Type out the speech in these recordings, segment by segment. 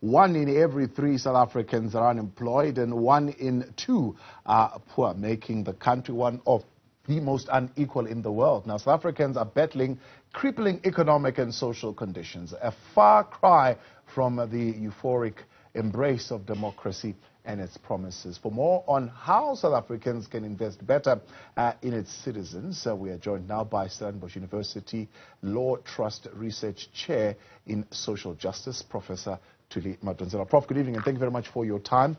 1 in every 3 South Africans are unemployed and 1 in 2 are poor, making the country one of the most unequal in the world. Now, South Africans are battling crippling economic and social conditions, a far cry from the euphoric embrace of democracy and its promises. For more on how South Africans can invest better in its citizens, we are joined now by Stellenbosch University Law Trust Research Chair in Social Justice, Professor Thuli Madonsela. Prof, good evening, and thank you very much for your time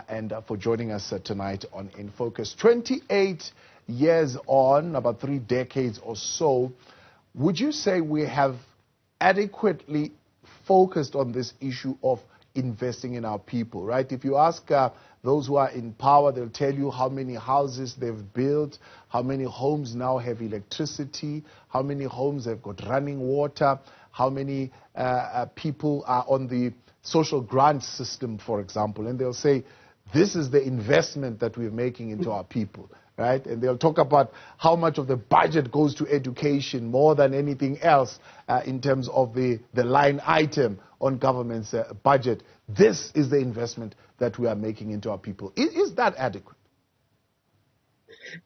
and for joining us tonight on In Focus. 28 years on, about 3 decades or so, would you say we have adequately focused on this issue of investing in our people, right? If you ask those who are in power, they'll tell you how many houses they've built, how many homes now have electricity, how many homes have got running water, how many people are on the social grant system, for example, and they'll say, this is the investment that we're making into our people, right? And they'll talk about how much of the budget goes to education more than anything else in terms of the line item on government's budget. This is the investment that we are making into our people. Is that adequate?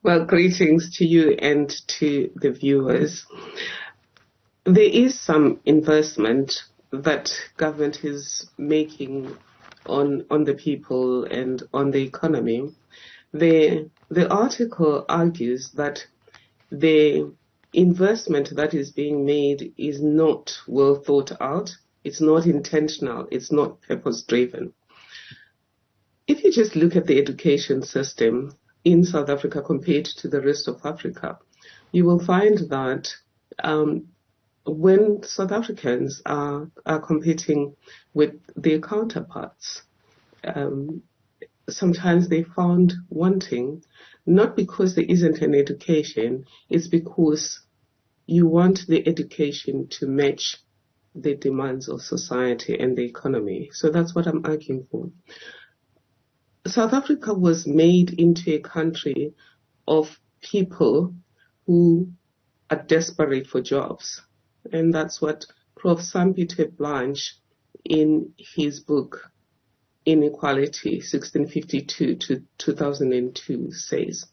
Well, greetings to you and to the viewers. There is some investment that government is making on the people and on the economy. The article argues that the investment that is being made is not well thought out, it's not intentional, it's not purpose-driven. If you just look at the education system in South Africa compared to the rest of Africa, you will find that when South Africans are competing with their counterparts, sometimes they found wanting, not because there isn't an education, it's because you want the education to match the demands of society and the economy. So that's what I'm arguing for. South Africa was made into a country of people who are desperate for jobs. And that's what Prof Peter Blanche in his book, Inequality, 1652 to 2002 says.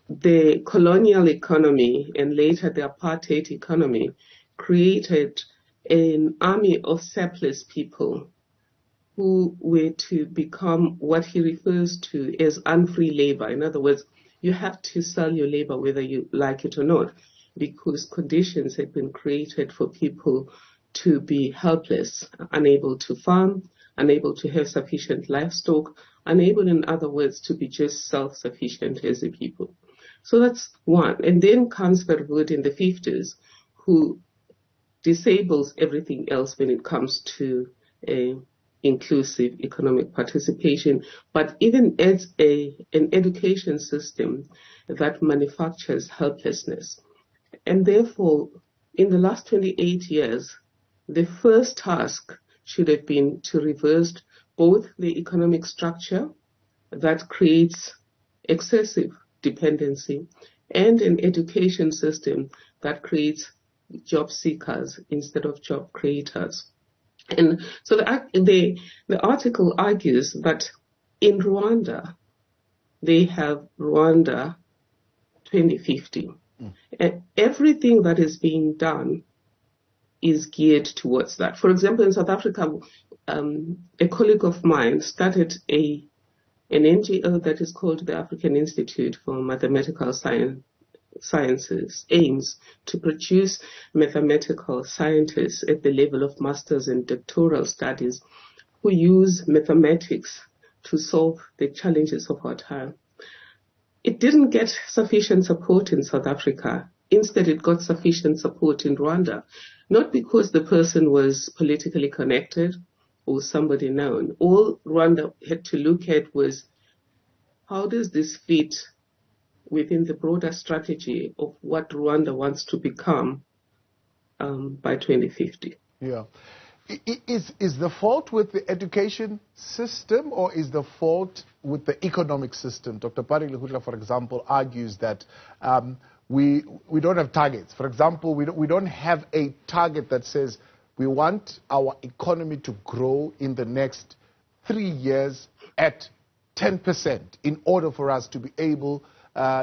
The colonial economy and later the apartheid economy created an army of surplus people who were to become what he refers to as unfree labor. In other words, you have to sell your labor whether you like it or not, because conditions had been created for people to be helpless, unable to farm, unable to have sufficient livestock, unable, in other words, to be just self-sufficient as a people. So that's one. And then comes Verwoerd in the 50s, who disables everything else when it comes to inclusive economic participation, but even adds an education system that manufactures helplessness. And therefore, in the last 28 years, the first task should have been to reverse both the economic structure that creates excessive dependency and an education system that creates job seekers instead of job creators. And so the article argues that in Rwanda, they have Rwanda 2050. And everything that is being done is geared towards that. For example, in South Africa, a colleague of mine started an NGO that is called the African Institute for Mathematical Sciences, aims to produce mathematical scientists at the level of master's and doctoral studies who use mathematics to solve the challenges of our time. It didn't get sufficient support in South Africa. Instead, it got sufficient support in Rwanda, not because the person was politically connected or somebody known. All Rwanda had to look at was, how does this fit within the broader strategy of what Rwanda wants to become by 2050? Yeah. Is the fault with the education system, or is the fault with the economic system? Dr. Patrick Lehutla, for example, argues that we don't have targets. For example, we don't have a target that says we want our economy to grow in the next 3 years at 10% in order for us to be able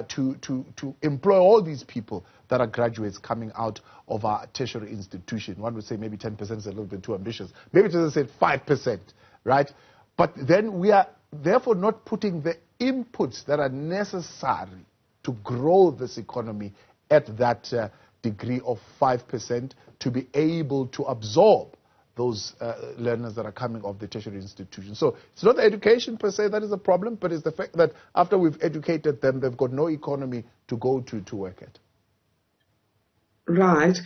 to employ all these people that are graduates coming out of our tertiary institution. One would say maybe 10% is a little bit too ambitious. Maybe just say 5%, right? But then we are therefore not putting the inputs that are necessary to grow this economy at that degree of 5% to be able to absorb those learners that are coming off the tertiary institution. So it's not the education per se that is a problem, but it's the fact that after we've educated them, they've got no economy to go to work at. Right.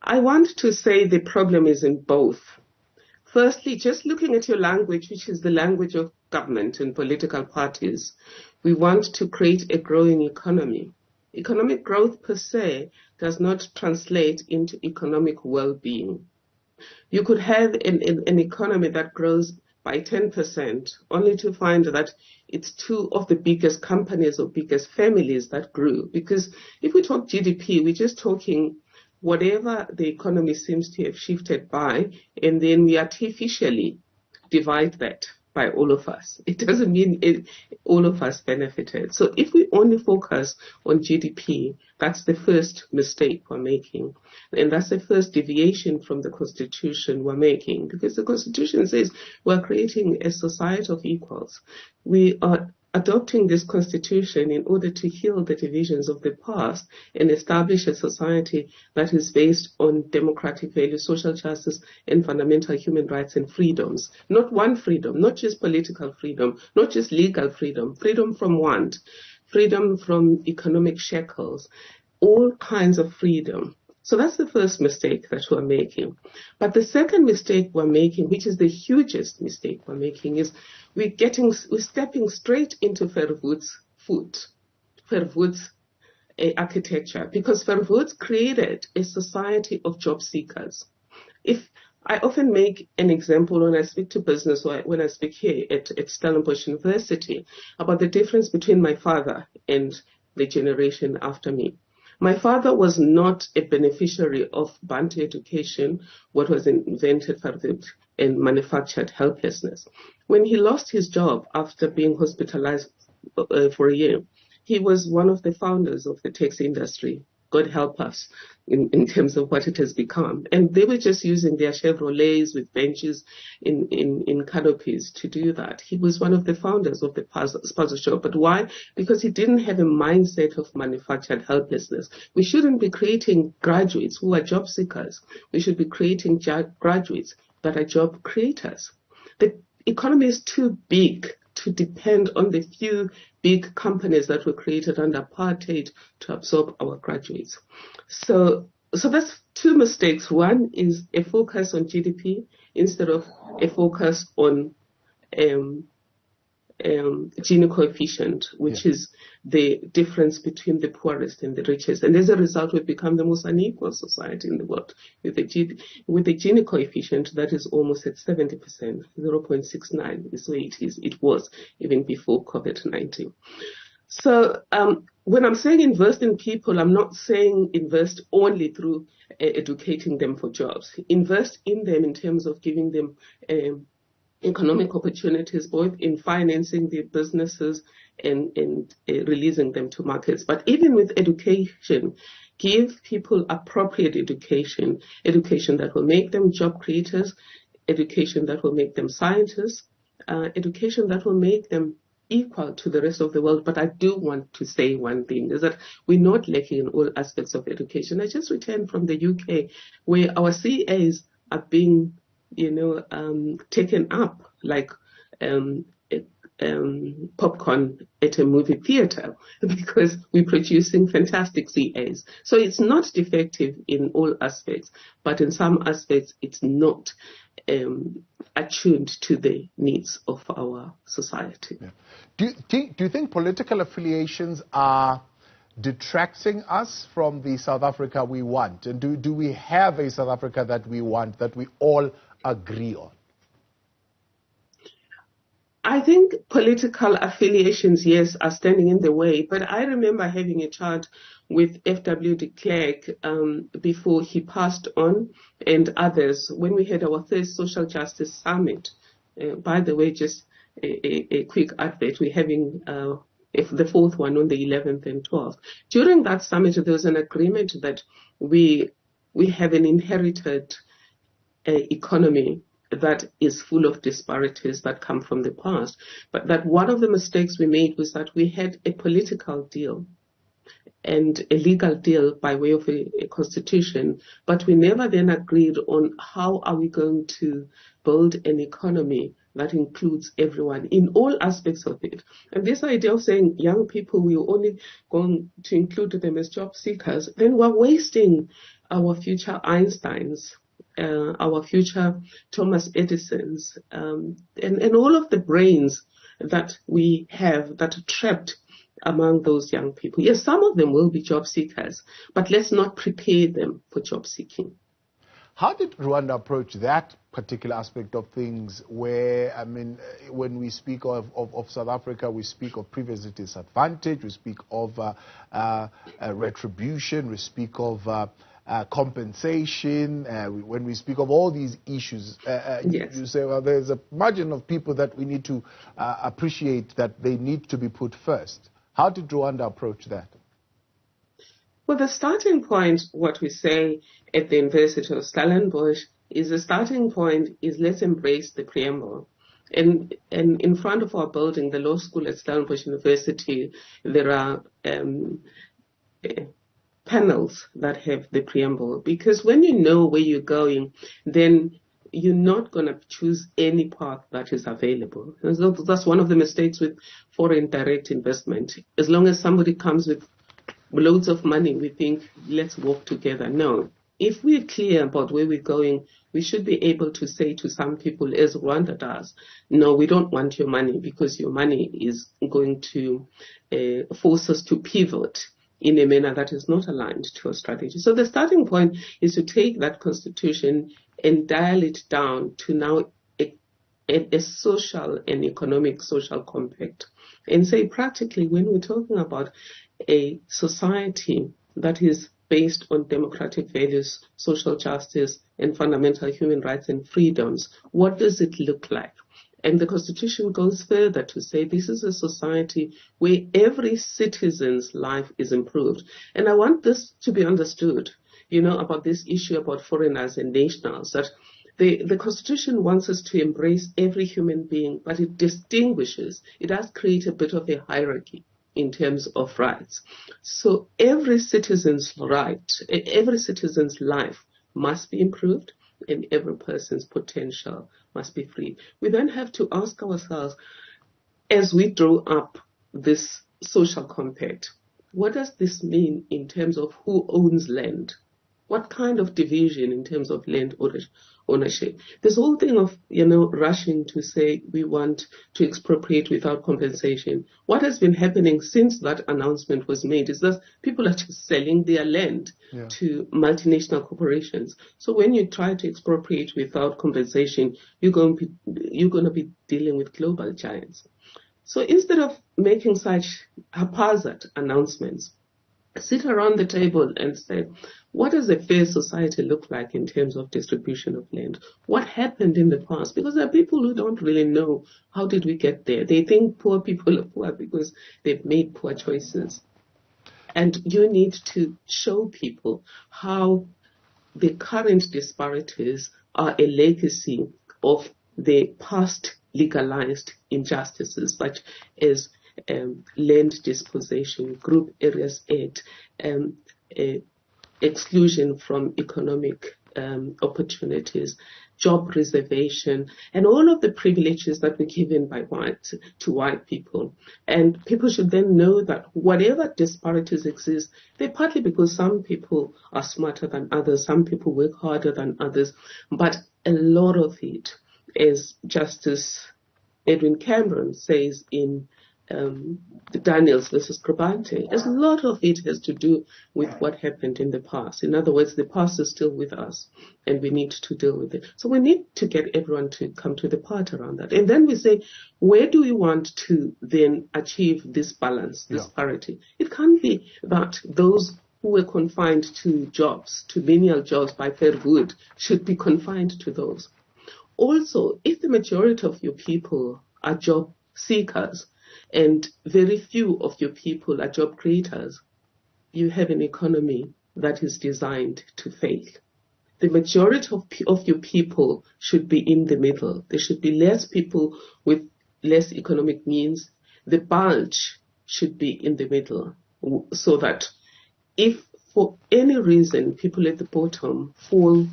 I want to say the problem is in both. Firstly, just looking at your language, which is the language of government and political parties, we want to create a growing economy. Economic growth per se does not translate into economic well-being. You could have an economy that grows by 10%, only to find that it's two of the biggest companies or biggest families that grew. Because if we talk GDP, we're just talking whatever the economy seems to have shifted by, and then we artificially divide that by all of us. It doesn't mean all of us benefited. So if we only focus on GDP, that's the first mistake we're making. And that's the first deviation from the Constitution we're making, because the Constitution says we're creating a society of equals. We are adopting this Constitution in order to heal the divisions of the past and establish a society that is based on democratic values, social justice, and fundamental human rights and freedoms. Not one freedom, not just political freedom, not just legal freedom, freedom from want, freedom from economic shackles, all kinds of freedom. So that's the first mistake that we're making. But the second mistake we're making, which is the hugest mistake we're making, is we're stepping straight into Verwoerd's foot, Verwoerd's architecture, because Verwoerd created a society of job seekers. If I often make an example when I speak to business or when I speak here at Stellenbosch University about the difference between my father and the generation after me. My father was not a beneficiary of Bantu education, what was invented and manufactured helplessness. When he lost his job after being hospitalized for a year, he was one of the founders of the taxi industry. God help us in terms of what it has become. And they were just using their Chevrolets with benches in canopies to do that. He was one of the founders of the puzzle shop. But why? Because he didn't have a mindset of manufactured helplessness. We shouldn't be creating graduates who are job seekers. We should be creating graduates that are job creators. The economy is too big to depend on the few big companies that were created under apartheid to absorb our graduates. So that's two mistakes. One is a focus on GDP instead of a focus on Gini coefficient, which is the difference between the poorest and the richest. And as a result, we've become the most unequal society in the world. With the Gini coefficient, that is almost at 70%, 0.69 is where it was even before COVID-19. So when I'm saying invest in people, I'm not saying invest only through educating them for jobs. Invest in them in terms of giving them economic opportunities, both in financing their businesses and releasing them to markets. But even with education, give people appropriate education that will make them job creators, education that will make them scientists, education that will make them equal to the rest of the world. But I do want to say one thing, is that we're not lacking in all aspects of education. I just returned from the UK, where our CAs are being taken up like popcorn at a movie theater, because we're producing fantastic CAs. So it's not defective in all aspects, but in some aspects it's not attuned to the needs of our society. Yeah. Do you think political affiliations are detracting us from the South Africa we want? And do we have a South Africa that we want, that we all agree on? I think political affiliations, yes, are standing in the way. But I remember having a chat with F.W. de Klerk before he passed on, and others, when we had our first social justice summit. By the way, just a quick advert, we're having the fourth one on the 11th and 12th. During that summit, there was an agreement that we have an inherited economy that is full of disparities that come from the past. But that one of the mistakes we made was that we had a political deal and a legal deal by way of a constitution, but we never then agreed on how are we going to build an economy that includes everyone in all aspects of it. And this idea of saying young people, we're only going to include them as job seekers, then we're wasting our future Einsteins, our future Thomas Edisons, and all of the brains that we have that are trapped among those young people. Yes, some of them will be job seekers, but let's not prepare them for job seeking. How did Rwanda approach that particular aspect of things where, I mean, when we speak of South Africa, we speak of previous disadvantage, we speak of retribution, we speak of compensation, when we speak of all these issues, yes. You say, well, there's a margin of people that we need to appreciate that they need to be put first. How did Rwanda approach that? Well, the starting point, what we say at the University of Stellenbosch, is the starting point is let's embrace the preamble. And in front of our building, the law school at Stellenbosch University, there are panels that have the preamble. Because when you know where you're going, then you're not going to choose any path that is available. And so that's one of the mistakes with foreign direct investment. As long as somebody comes with loads of money, we think, let's work together. No. If we're clear about where we're going, we should be able to say to some people, as Rwanda does, no, we don't want your money because your money is going to force us to pivot in a manner that is not aligned to our strategy. So the starting point is to take that constitution and dial it down to now a social and economic social compact. And say practically when we're talking about a society that is based on democratic values, social justice, and fundamental human rights and freedoms, what does it look like? And the Constitution goes further to say this is a society where every citizen's life is improved. And I want this to be understood, about this issue about foreigners and nationals, that the Constitution wants us to embrace every human being, but it distinguishes, it does create a bit of a hierarchy in terms of rights. So every citizen's right, every citizen's life must be improved, and every person's potential must be free. We then have to ask ourselves, as we draw up this social compact, what does this mean in terms of who owns land? What kind of division in terms of land ownership? This whole thing of, rushing to say we want to expropriate without compensation. What has been happening since that announcement was made is that people are just selling their land to multinational corporations. So when you try to expropriate without compensation, you're going to be dealing with global giants. So instead of making such haphazard announcements, sit around the table and say, what does a fair society look like in terms of distribution of land? What happened in the past? Because there are people who don't really know how did we get there. They think poor people are poor because they've made poor choices. And you need to show people how the current disparities are a legacy of the past legalized injustices, such as land dispossession, Group Areas Act, exclusion from economic opportunities, job reservation, and all of the privileges that were given by white people. And people should then know that whatever disparities exist, they're partly because some people are smarter than others, some people work harder than others, but a lot of it, as Justice Edwin Cameron says in the Daniels versus Krabante, a lot of it has to do with what happened in the past. In other words, the past is still with us, and we need to deal with it. So we need to get everyone to come to the part around that. And then we say, where do we want to then achieve this balance, this parity? It can't be that those who were confined to jobs, to menial jobs by fair wood, should be confined to those. Also, if the majority of your people are job seekers and very few of your people are job creators, you have an economy that is designed to fail. The majority of your people should be in the middle. There should be less people with less economic means. The bulge should be in the middle, so that if for any reason people at the bottom fall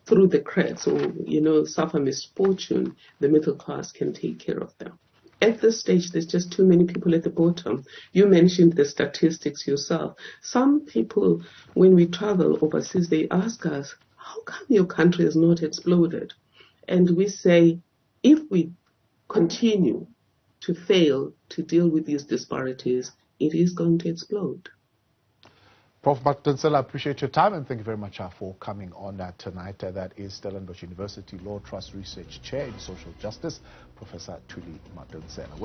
through the cracks or, suffer misfortune, the middle class can take care of them. At this stage, there's just too many people at the bottom. You mentioned the statistics yourself. Some people, when we travel overseas, they ask us, how come your country has not exploded? And we say, if we continue to fail to deal with these disparities, it is going to explode. Prof Madonsela, I appreciate your time and thank you very much for coming on tonight. That is Stellenbosch University Law Trust Research Chair in Social Justice, Professor Thuli Madonsela.